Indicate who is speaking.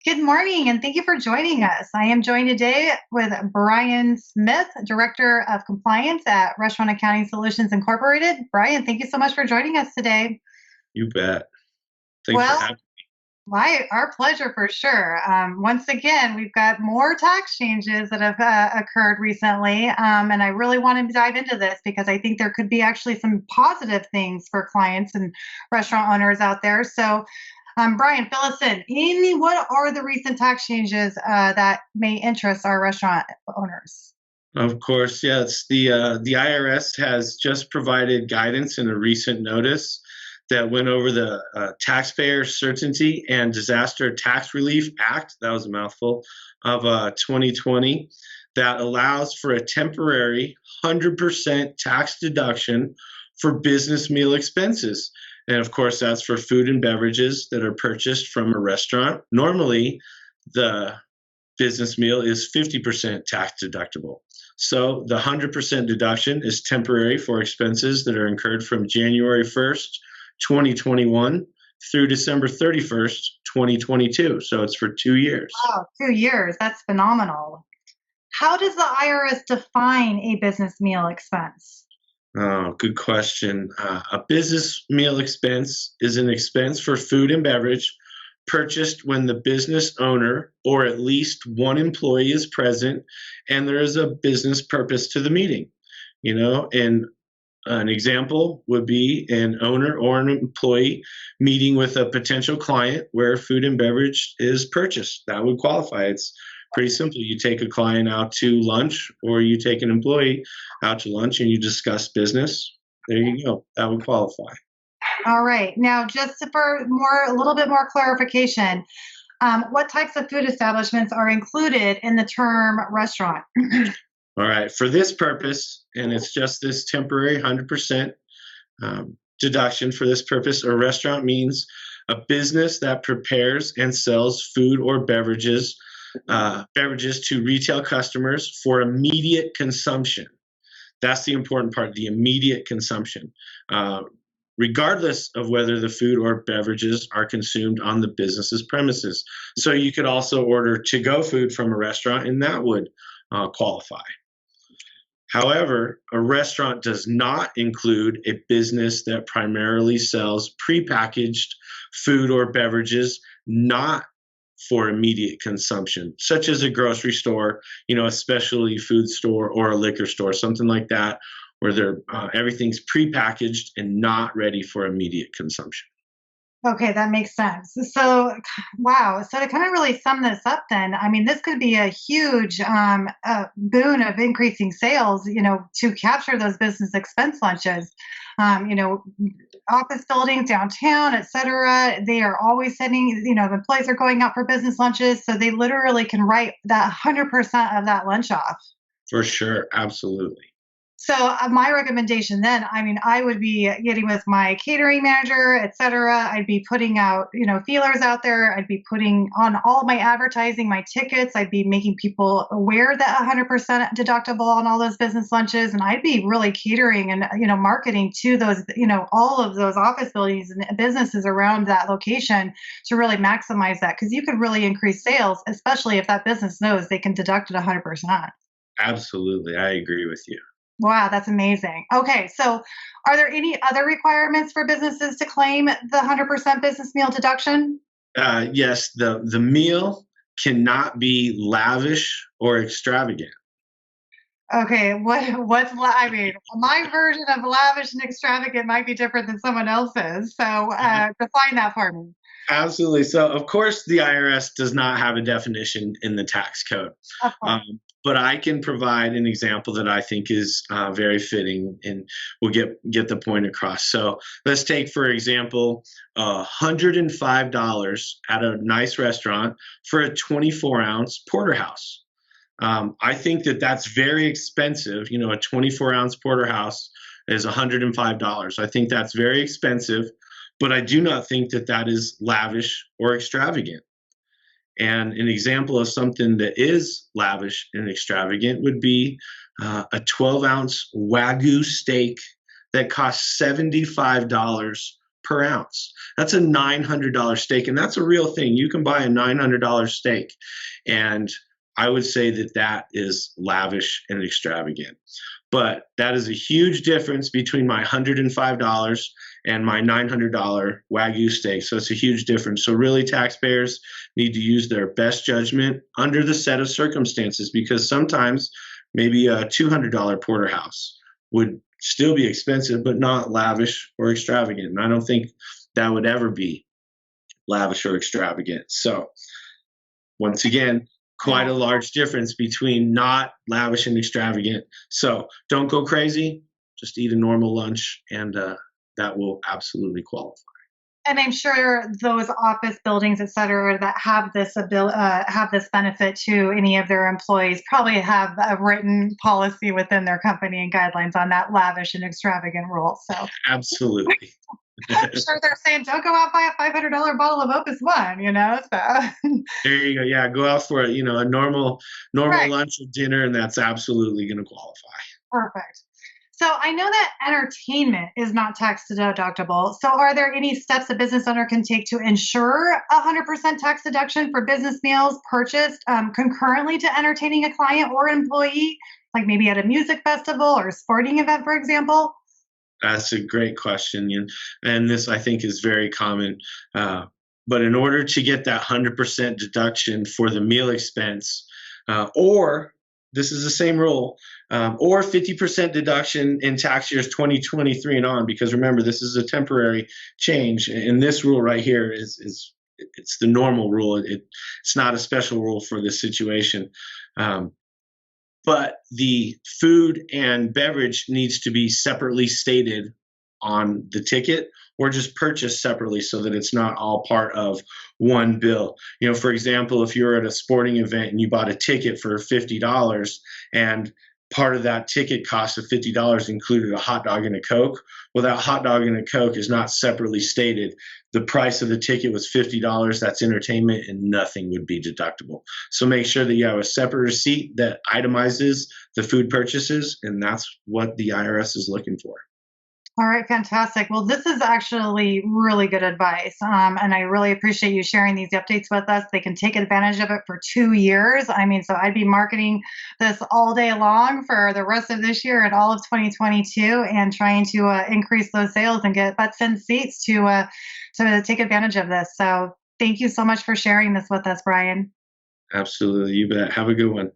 Speaker 1: Good morning, and thank you for joining us. I am joined today with Brian Smith, Director of Compliance at Restaurant Accounting Solutions Incorporated. Brian, thank you so much for joining us today.
Speaker 2: You bet. Thanks for
Speaker 1: Well,
Speaker 2: having
Speaker 1: our pleasure for sure. Once again, we've got more tax changes that have occurred recently, and I really want to dive into this because I think there could be actually some positive things for clients and restaurant owners out there. So, Brian, fill us in. What are the recent tax changes that may interest our restaurant owners?
Speaker 2: me. Of course, yes. The IRS has just provided guidance in a recent notice that went over the Taxpayer Certainty and Disaster Tax Relief Act. That was a mouthful of 2020 that allows for a temporary 100% tax deduction for business meal expenses. And of course, that's for food and beverages that are purchased from a restaurant. Normally, the business meal is 50% tax deductible. So the 100% deduction is temporary for expenses that are incurred from January 1st, 2021 through December 31st, 2022. So it's for 2 years.
Speaker 1: Oh, 2 years. That's phenomenal. How does the IRS define a business meal expense?
Speaker 2: Oh, good question. A business meal expense is an expense for food and beverage purchased when the business owner or at least one employee is present and there is a business purpose to the meeting. And an example would be an owner or an employee meeting with a potential client where food and beverage is purchased. That would qualify. It's pretty simple. You take a client out to lunch or you take an employee out to lunch and you discuss business. There you go. That would qualify.
Speaker 1: All right. Now, just for a little bit more clarification, what types of food establishments are included in the term restaurant?
Speaker 2: All right. For this purpose, and it's just this temporary 100% deduction for this purpose, a restaurant means a business that prepares and sells food or beverages to retail customers for immediate consumption. That's the important part, the immediate consumption, regardless of whether the food or beverages are consumed on the business's premises. So you could also order to-go food from a restaurant, and that would qualify. However, a restaurant does not include a business that primarily sells prepackaged food or beverages not for immediate consumption, such as a grocery store, a specialty food store or a liquor store, something like that, where everything's prepackaged and not ready for immediate consumption.
Speaker 1: Okay, that makes sense. So, wow. So to kind of really sum this up, then, I mean, this could be a huge boon of increasing sales, to capture those business expense lunches. Um, you know, Office buildings downtown, et cetera, they are always sending, the employees are going out for business lunches. So they literally can write that 100% of that lunch off.
Speaker 2: For sure. Absolutely.
Speaker 1: So my recommendation then, I mean, I would be getting with my catering manager, et cetera. I'd be putting out, feelers out there. I'd be putting on all my advertising, my tickets. I'd be making people aware that 100% deductible on all those business lunches. And I'd be really catering and, marketing to those, all of those office buildings and businesses around that location to really maximize that. Because you could really increase sales, especially if that business knows they can deduct it 100%.
Speaker 2: Absolutely. I agree with you.
Speaker 1: Wow, that's amazing. Okay, so are there any other requirements for businesses to claim the 100% business meal deduction?
Speaker 2: Yes, the meal cannot be lavish or extravagant.
Speaker 1: Okay, I mean, my version of lavish and extravagant might be different than someone else's. So define that for me.
Speaker 2: Absolutely. So, of course, the IRS does not have a definition in the tax code.
Speaker 1: Of course.
Speaker 2: But I can provide an example that I think is very fitting and will get the point across. So let's take, for example, $105 at a nice restaurant for a 24-ounce porterhouse. I think that's very expensive. A 24-ounce porterhouse is $105. I think that's very expensive, but I do not think that is lavish or extravagant. And an example of something that is lavish and extravagant would be a 12-ounce Wagyu steak that costs $75 per ounce. That's a $900 steak, and that's a real thing. You can buy a $900 steak, and I would say that that is lavish and extravagant. But that is a huge difference between my $105 and my $900 Wagyu steak. So it's a huge difference. So really, taxpayers need to use their best judgment under the set of circumstances, because sometimes maybe a $200 porterhouse would still be expensive, but not lavish or extravagant. And I don't think that would ever be lavish or extravagant. So once again, quite a large difference between not lavish and extravagant. So don't go crazy. Just eat a normal lunch, and that will absolutely qualify.
Speaker 1: And I'm sure those office buildings, et cetera, that have this have this benefit to any of their employees probably have a written policy within their company and guidelines on that lavish and extravagant rule. So
Speaker 2: Absolutely.
Speaker 1: I'm sure they're saying, don't go out buy a $500 bottle of Opus One, So
Speaker 2: There you go. Yeah, go out for a normal
Speaker 1: right.
Speaker 2: lunch or dinner, and that's absolutely going to qualify.
Speaker 1: Perfect. So I know that entertainment is not tax deductible. So are there any steps a business owner can take to ensure 100% tax deduction for business meals purchased concurrently to entertaining a client or employee, like maybe at a music festival or a sporting event, for example?
Speaker 2: That's a great question, and this, I think, is very common. But in order to get that 100% deduction for the meal expense, or this is the same rule, or 50% deduction in tax years 2023 and on, because remember, this is a temporary change, and this rule right here is it's the normal rule. It's not a special rule for this situation. But the food and beverage needs to be separately stated on the ticket, or just purchased separately so that it's not all part of one bill. For example, if you're at a sporting event and you bought a ticket for $50 and part of that ticket cost of $50 included a hot dog and a Coke, well, that hot dog and a Coke is not separately stated. The price of the ticket was $50. That's entertainment, and nothing would be deductible. So make sure that you have a separate receipt that itemizes the food purchases, and that's what the IRS is looking for.
Speaker 1: All right, fantastic. Well, this is actually really good advice. And I really appreciate you sharing these updates with us. They can take advantage of it for 2 years. So I'd be marketing this all day long for the rest of this year and all of 2022, and trying to increase those sales and get butts in seats to take advantage of this. So thank you so much for sharing this with us, Brian.
Speaker 2: Absolutely. You bet. Have a good one.